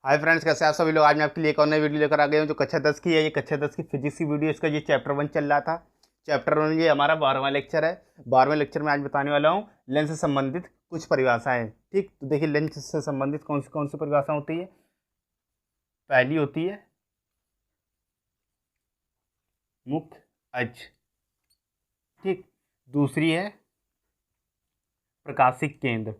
Hi friends, कैसे आप सभी लोग। आज मैं आपके लिए एक और नई वीडियो लेकर आ गया हूँ जो कक्षा 10 की है। ये कक्षा 10 की फिजिक्स की वीडियो, इसका ये चैप्टर 1 चल रहा था। चैप्टर 1 ये हमारा 12वां लेक्चर है। 12वें लेक्चर में आज बताने वाला हूँ लेंस से संबंधित कुछ परिभाषाएं। ठीक, तो देखिए लेंस से संबंधित कौन सी परिभाषा होती है। पहली होती है मुख्य अक्ष। ठीक, दूसरी है प्रकाशिक केंद्र।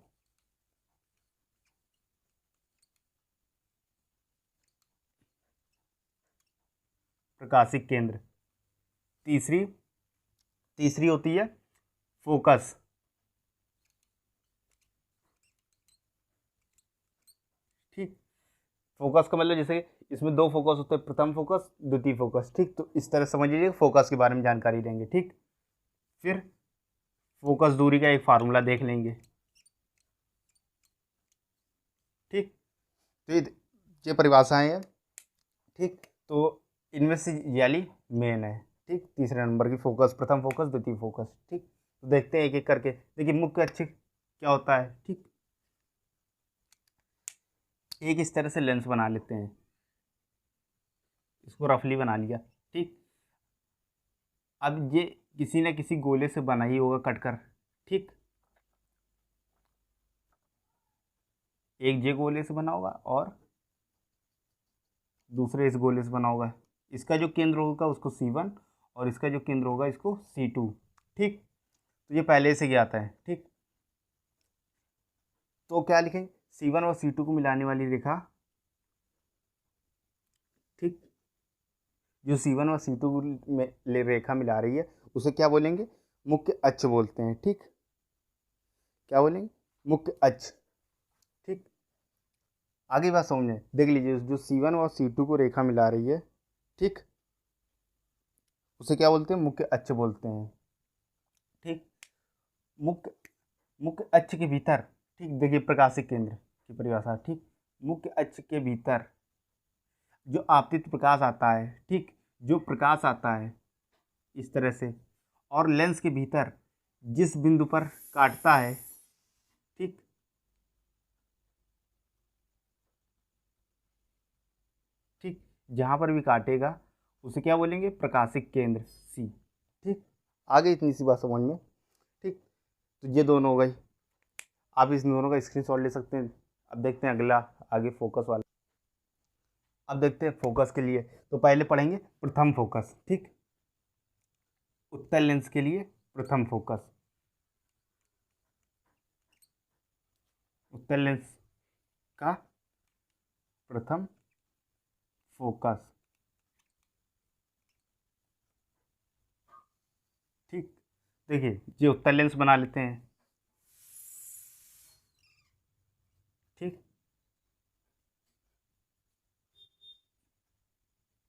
प्रकाशिक केंद्र। तीसरी तीसरी होती है फोकस। ठीक, फोकस का मतलब जैसे इसमें दो फोकस होते हैं, प्रथम फोकस, द्वितीय फोकस। ठीक, तो इस तरह समझ लीजिए फोकस के बारे में जानकारी लेंगे। ठीक, फिर फोकस दूरी का एक फार्मूला देख लेंगे। ठीक, तो ये परिभाषाएं हैं। ठीक, तो इनमें से ये वाली मेन है। ठीक, तीसरे नंबर की फोकस, प्रथम फोकस, द्वितीय फोकस। ठीक, तो देखते हैं एक एक करके। देखिए मुख्य अक्ष क्या होता है। ठीक, एक इस तरह से लेंस बना लेते हैं, इसको रफली बना लिया। ठीक, अब ये किसी न किसी गोले से बना ही होगा कटकर। ठीक, एक जे गोले से बना होगा और दूसरे इस गोले से बना होगा। इसका जो केंद्र होगा उसको C1 और इसका जो केंद्र होगा इसको C2। ठीक, तो ये पहले से ज्ञात है। ठीक, तो क्या लिखेंगे, C1 और C2 को मिलाने वाली रेखा। ठीक, जो C1 और C2 में रेखा मिला रही है उसे क्या बोलेंगे, मुख्य अक्ष बोलते हैं। ठीक, क्या बोलेंगे, मुख्य अक्ष। ठीक, आगे बात समझें, देख लीजिए जो C1 और C2 को रेखा मिला रही है, ठीक, उसे क्या बोलते हैं, मुख्य अक्ष बोलते हैं। ठीक, मुख्य मुख्य अक्ष के भीतर, ठीक, देखिए प्रकाशिक केंद्र की परिभाषा। ठीक, मुख्य अक्ष के भीतर जो आपतित प्रकाश आता है, ठीक, जो प्रकाश आता है इस तरह से, और लेंस के भीतर जिस बिंदु पर काटता है, ठीक, ठीक, जहाँ पर भी काटेगा उसे क्या बोलेंगे, प्रकाशिक केंद्र सी। ठीक, आगे इतनी सी बात समझ में। ठीक, तो ये दोनों हो गई। आप इस दोनों का स्क्रीनशॉट ले सकते हैं। अब देखते हैं अगला, आगे फोकस वाला। अब देखते हैं फोकस के लिए, तो पहले पढ़ेंगे प्रथम फोकस। ठीक, उत्तल लेंस के लिए प्रथम फोकस। उत्तल लेंस का प्रथम फोकस। ठीक, देखिए ये उत्तल लेंस बना लेते हैं। ठीक,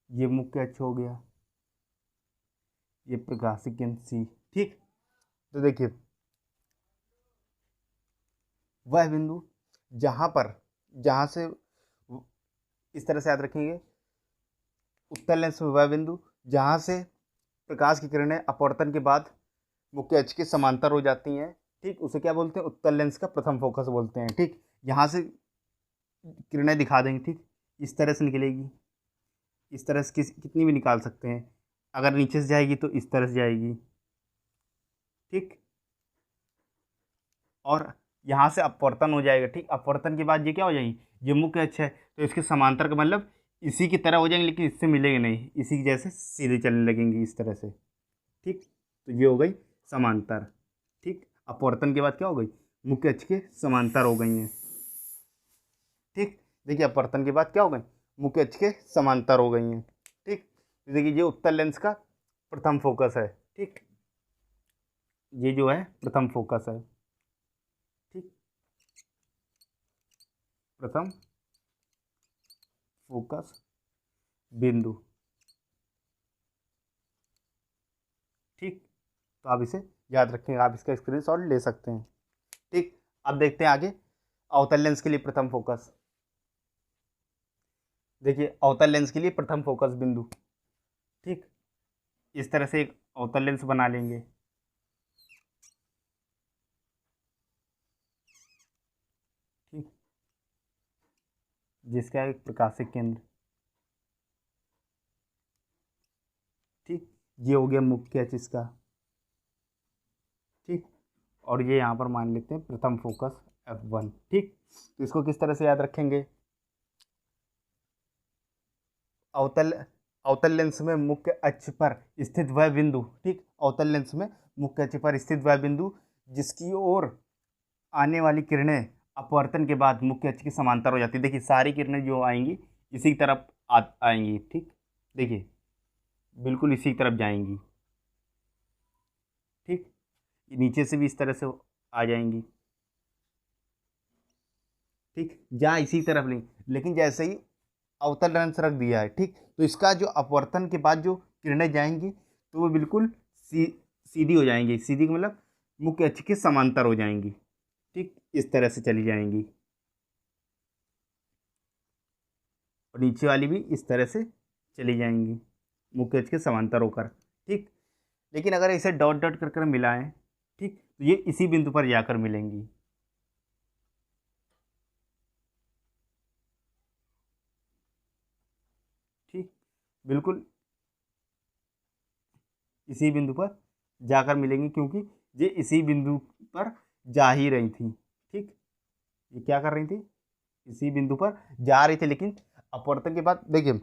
ये मुख्य अक्ष हो गया, ये प्रकाशिक केंद्र सी। ठीक, तो देखिए वह बिंदु जहाँ पर, जहाँ से, इस तरह से याद रखेंगे, उत्तल लेंस में वह बिंदु जहाँ से प्रकाश की किरणें अपवर्तन के बाद मुख्य अक्ष के समांतर हो जाती हैं। ठीक, उसे क्या बोलते हैं, उत्तल लेंस का प्रथम फोकस बोलते हैं। ठीक, यहाँ से किरणें दिखा देंगे। ठीक, इस तरह से निकलेगी, इस तरह से कितनी भी निकाल सकते हैं। अगर नीचे से जाएगी तो इस तरह से जाएगी। ठीक, और यहाँ से अपवर्तन हो जाएगा। ठीक, अपवर्तन के बाद ये क्या हो जाएगी, ये मुख्य अक्ष है तो इसके समांतर का मतलब इसी की तरह हो जाएंगे, लेकिन इससे मिलेंगे नहीं, इसी की जैसे सीधे चलने लगेंगी इस तरह से। ठीक, तो ये हो गई समांतर। ठीक, अपवर्तन के बाद क्या हो गई, मुख्य अक्ष के समांतर हो गई हैं। ठीक, देखिए अपवर्तन के बाद क्या हो गई, मुख्य अक्ष के समांतर हो गई हैं। ठीक, तो देखिए ये उत्तल लेंस का प्रथम फोकस है। ठीक, ये जो है प्रथम फोकस है। ठीक, प्रथम फोकस बिंदु। ठीक, तो आप इसे याद रखेंगे, आप इसका स्क्रीनशॉट ले सकते हैं। ठीक, अब देखते हैं आगे अवतल लेंस के लिए प्रथम फोकस। देखिए अवतल लेंस के लिए प्रथम फोकस बिंदु। ठीक, इस तरह से एक अवतल लेंस बना लेंगे। ठीक, जिसका एक प्रकाशिक केंद्र, ठीक। ये हो गया मुख्य अक्ष इसका, ठीक। और ये यहाँ पर मान लेते हैं प्रथम फोकस F1, ठीक। तो इसको किस तरह से याद रखेंगे? अवतल अवतल लेंस में मुख्य अक्ष पर स्थित वह बिंदु, ठीक। अवतल लेंस में मुख्य अक्ष पर स्थित वह बिंदु जिसकी ओर आने वाली किरणें अपवर्तन के बाद मुख्य अक्ष के समांतर हो जाती है। देखिए सारी किरणें जो आएंगी इसी तरफ आएंगी, ठीक। देखिए बिल्कुल इसी तरफ जाएंगी, ठीक। नीचे से भी इस तरह से आ जाएंगी, ठीक। जहाँ इसी तरफ नहीं, लेकिन जैसे ही अवतल लेंस रख दिया है, ठीक, तो इसका जो अपवर्तन के बाद जो किरणें जाएंगी तो वो बिल्कुल सीधी हो जाएंगी। सीधी का मतलब मुख्य अक्ष के समांतर हो जाएंगी, ठीक। इस तरह से चली जाएंगी और नीचे वाली भी इस तरह से चली जाएंगी मुख्य अक्ष के समांतर होकर, ठीक। लेकिन अगर इसे डॉट डॉट कर कर मिलाएं, ठीक, तो ये इसी बिंदु पर जाकर मिलेंगी, ठीक। बिल्कुल इसी बिंदु पर जाकर मिलेंगी क्योंकि ये इसी बिंदु पर जा ही रही थी, ठीक। ये क्या कर रही थी? इसी बिंदु पर जा रही थी, लेकिन अपवर्तन के बाद देखिए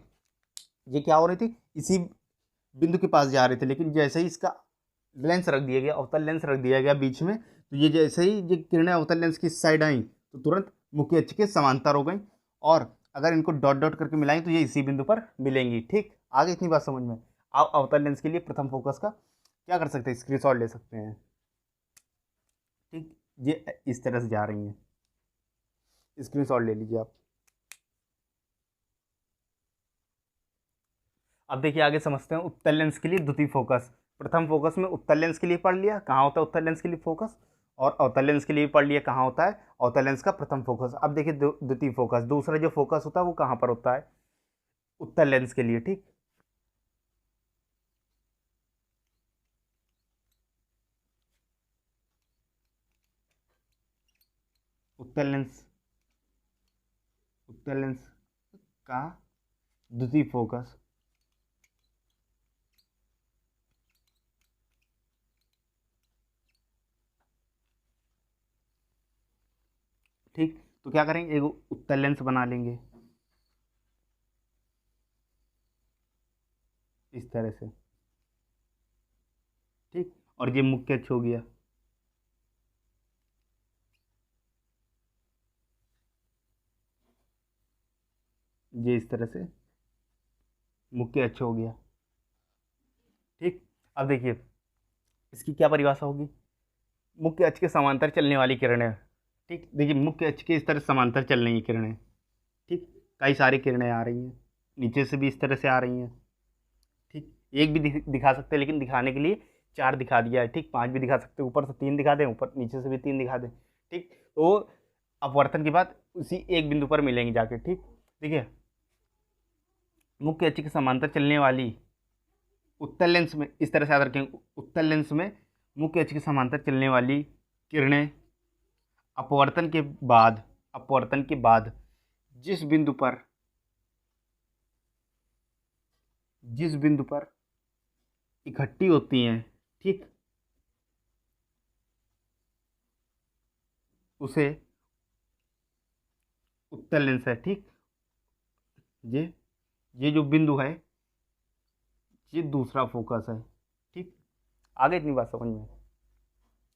ये क्या हो रही थी, इसी बिंदु के पास जा रहे थे, लेकिन जैसे ही इसका लेंस रख दिया गया, अवतल लेंस रख दिया गया बीच में, तो ये जैसे ही ये किरणें अवतल लेंस की साइड आई तो तुरंत मुख्य अक्ष के समांतर हो गई और अगर इनको डॉट डॉट करके मिलाई तो ये इसी बिंदु पर मिलेंगी, ठीक। आगे इतनी बात समझ में। आप अवतल लेंस के लिए प्रथम फोकस का क्या कर सकते हैं? स्क्रीनशॉट ले सकते हैं, ठीक। ये इस तरह से जा रही हैं, स्क्रीनशॉट ले लीजिए आप। अब देखिए आगे समझते हैं उत्तल लेंस के लिए द्वितीय फोकस। प्रथम फोकस में उत्तल लेंस के लिए पढ़ लिया कहाँ होता है उत्तल लेंस के लिए फोकस, और अवतल लेंस के लिए पढ़ लिया कहाँ होता है अवतल लेंस का प्रथम फोकस। अब देखिए द्वितीय फोकस, दूसरा जो फोकस होता है वो कहाँ पर होता है? उत्तल लेंस के लिए, ठीक। उत्तल लेंस, उत्तल लेंस का द्वितीय फोकस, ठीक। तो क्या करेंगे, एक उत्तल लेंस बना लेंगे इस तरह से, ठीक। और ये मुख्य अक्ष हो गया, ये इस तरह से मुख्य अक्ष हो गया, ठीक। अब देखिए इसकी क्या परिभाषा होगी? मुख्य अक्ष के समांतर चलने वाली किरणें, ठीक। देखिए मुख्य अक्ष के इस तरह समांतर चल रही हैं किरणें, ठीक। कई सारी किरणें आ रही हैं, नीचे से भी इस तरह से आ रही हैं, ठीक। एक भी दिखा सकते हैं, लेकिन दिखाने के लिए चार दिखा दिया है, ठीक। पांच भी दिखा सकते हैं, ऊपर से तीन दिखा दें, ऊपर नीचे से भी तीन दिखा दें, ठीक। तो अपवर्तन के बाद उसी एक बिंदु पर मिलेंगे जाके, ठीक। देखिए मुख्य अक्ष के समांतर चलने वाली उत्तल लेंस में इस तरह से याद रखेंगे, उत्तल लेंस में मुख्य अक्ष के समांतर चलने वाली किरणें अपवर्तन के बाद, अपवर्तन के बाद जिस बिंदु पर, जिस बिंदु पर इकट्ठी होती हैं, ठीक, उसे उत्तल लेंस है, ठीक। ये ये जो बिंदु है ये दूसरा फोकस है, ठीक। आगे इतनी बात समझ में,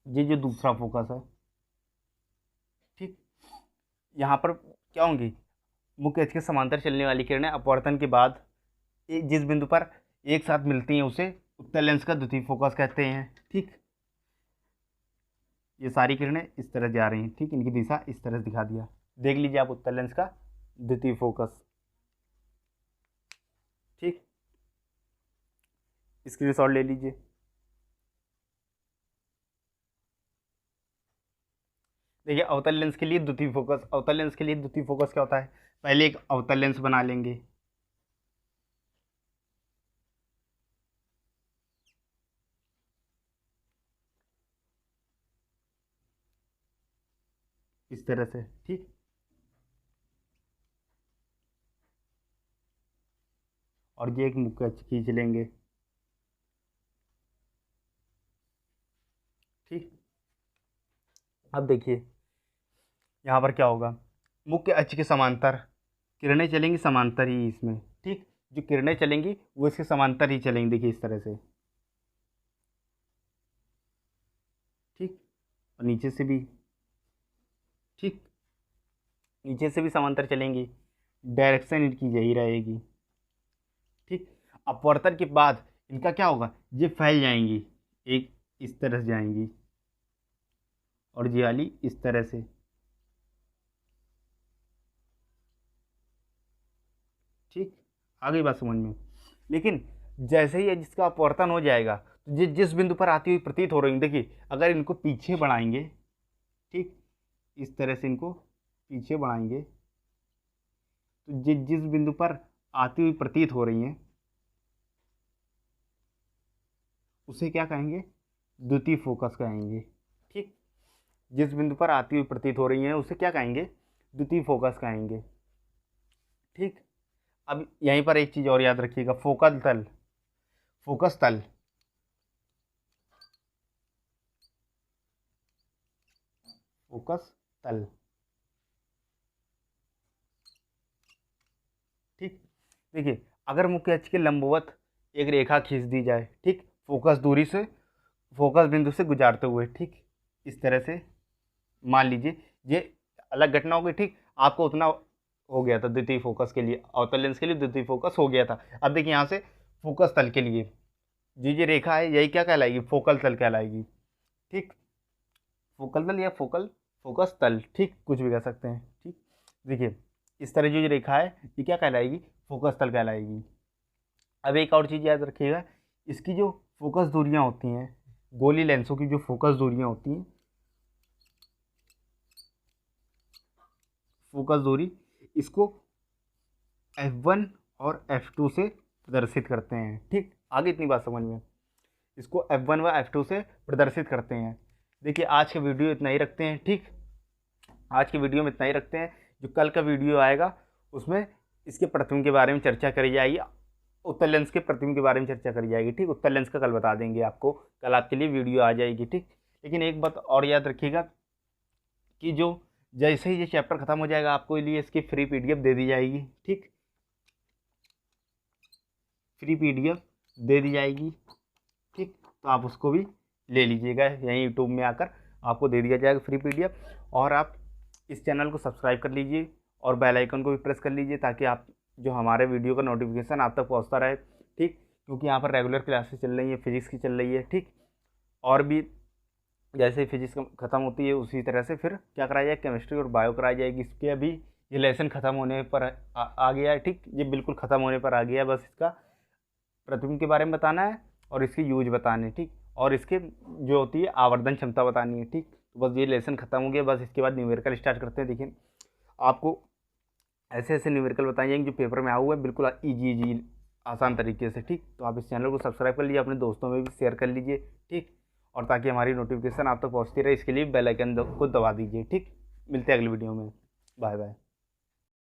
ये जो दूसरा फोकस है, ठीक। यहाँ पर क्या होंगी? मुख्य अक्ष के समांतर चलने वाली किरणें अपवर्तन के बाद जिस बिंदु पर एक साथ मिलती हैं उसे उत्तल लेंस का द्वितीय फोकस कहते हैं, ठीक। ये सारी किरणें इस तरह जा रही हैं, ठीक। इनकी दिशा इस तरह से दिखा दिया। देख लीजिए आप उत्तल लेंस का द्वितीय फोकस, ठीक। स्क्रीनशॉट ले लीजिए। देखिए अवतल लेंस के लिए द्वितीय फोकस, अवतल लेंस के लिए द्वितीय फोकस क्या होता है? पहले एक अवतल लेंस बना लेंगे, इस तरह से, ठीक। और ये एक मुख्य अक्ष खींच लेंगे। ठीक, अब देखिए यहाँ पर क्या होगा, मुख्य अक्ष के समांतर किरणें चलेंगी, समांतर ही इसमें। ठीक, जो किरणें चलेंगी वो इसके समांतर ही चलेंगी, देखिए इस तरह से। ठीक, और नीचे से भी, ठीक, नीचे से भी समांतर चलेंगी, डायरेक्शन इनकी यही रहेगी। ठीक, अपवर्तन के बाद इनका क्या होगा, ये फैल जाएंगी, एक इस तरह से जाएंगी और ये वाली इस तरह से। ठीक, आ गई बात समझ में। लेकिन जैसे ही जिसका अपवर्तन हो जाएगा तो जिस बिंदु पर आती हुई प्रतीत हो रही है, देखिए अगर इनको पीछे बढ़ाएंगे, ठीक, इस तरह से इनको पीछे बढ़ाएंगे तो जिस बिंदु पर आती हुई प्रतीत हो रही हैं उसे क्या कहेंगे, द्वितीय फोकस कहेंगे। ठीक, जिस बिंदु पर आती हुई प्रतीत हो रही हैं उसे क्या कहेंगे, द्वितीय फोकस कहेंगे। ठीक, अब यहीं पर एक चीज़ और याद रखिएगा, फोकल तल, फोकस तल, फोकस तल। ठीक, देखिए अगर मुख्य अक्ष के लंबवत एक रेखा खींच दी जाए, ठीक, फोकस दूरी से, फोकस बिंदु से गुजारते हुए, ठीक, इस तरह से मान लीजिए ये अलग घटना हो गई। ठीक, आपको उतना हो गया था द्वितीय फोकस के लिए, अवतल लेंस के लिए द्वितीय फोकस हो गया था। अब देखिए यहाँ से फोकस तल के लिए ये रेखा है, यही क्या कहलाएगी, फोकल तल कहलाएगी। ठीक, फोकल तल या फोकस तल, ठीक, कुछ भी कह सकते हैं। ठीक, देखिए इस तरह जो रेखा है ये क्या कहलाएगी, फोकस तल कहलाएगी। अब एक और चीज़ याद रखिएगा, इसकी जो फोकस दूरियां होती हैं, गोली लेंसों की जो फोकस दूरियां होती हैं, फोकस दूरी, इसको f1 और f2 से प्रदर्शित करते हैं। ठीक, आगे इतनी बात समझ में, इसको f1 व f2 से प्रदर्शित करते हैं। देखिए आज का वीडियो इतना ही रखते हैं। ठीक, आज की वीडियो में इतना ही रखते हैं। जो कल का वीडियो आएगा उसमें इसके प्रतिबिंब के बारे में चर्चा करी जाएगी, उत्तल लेंस के प्रतिबिंब के बारे में चर्चा करी जाएगी। ठीक, उत्तल लेंस का कल बता देंगे आपको, कल आपके लिए वीडियो आ जाएगी। ठीक, लेकिन एक बात और याद रखिएगा कि जो जैसे ही ये चैप्टर खत्म हो जाएगा आपको लिए इसकी फ्री पीडीएफ दे दी जाएगी। ठीक, फ्री पीडीएफ दे दी जाएगी। ठीक, तो आप उसको भी ले लीजिएगा, यहीं यूट्यूब में आकर आपको दे दिया जाएगा फ्री पीडीएफ। और आप इस चैनल को सब्सक्राइब कर लीजिए और बेल आइकन को भी प्रेस कर लीजिए ताकि आप जो हमारे वीडियो का नोटिफिकेशन आप तक पहुंचता रहे। ठीक, क्योंकि यहाँ पर रेगुलर क्लासेस चल रही है, फिजिक्स की चल रही है। ठीक, और भी जैसे फिजिक्स ख़त्म होती है उसी तरह से फिर क्या कराया जाए, केमिस्ट्री और बायो कराई जाएगी। इसके अभी ये लेसन ख़त्म होने पर आ गया है। ठीक, ये बिल्कुल ख़त्म होने पर आ गया है, बस इसका प्रतिबिंब के बारे में बताना है और इसके यूज बताने। ठीक, और इसके जो होती है आवर्धन क्षमता बतानी है। ठीक, तो बस ये लेसन ख़त्म हो गया, बस इसके बाद न्यूमेरिकल स्टार्ट करते हैं। देखिए आपको ऐसे ऐसे न्यूमेरिकल बताए जाएंगे जो पेपर में आए हुए हैं, बिल्कुल ईजी आसान तरीके से। ठीक, तो आप इस चैनल को सब्सक्राइब कर लीजिए, अपने दोस्तों में भी शेयर कर लीजिए। ठीक, और ताकि हमारी नोटिफिकेशन आप तक पहुंचती रहे इसके लिए बेल आइकन को दबा दीजिए। ठीक, मिलते हैं अगली वीडियो में, बाय बाय।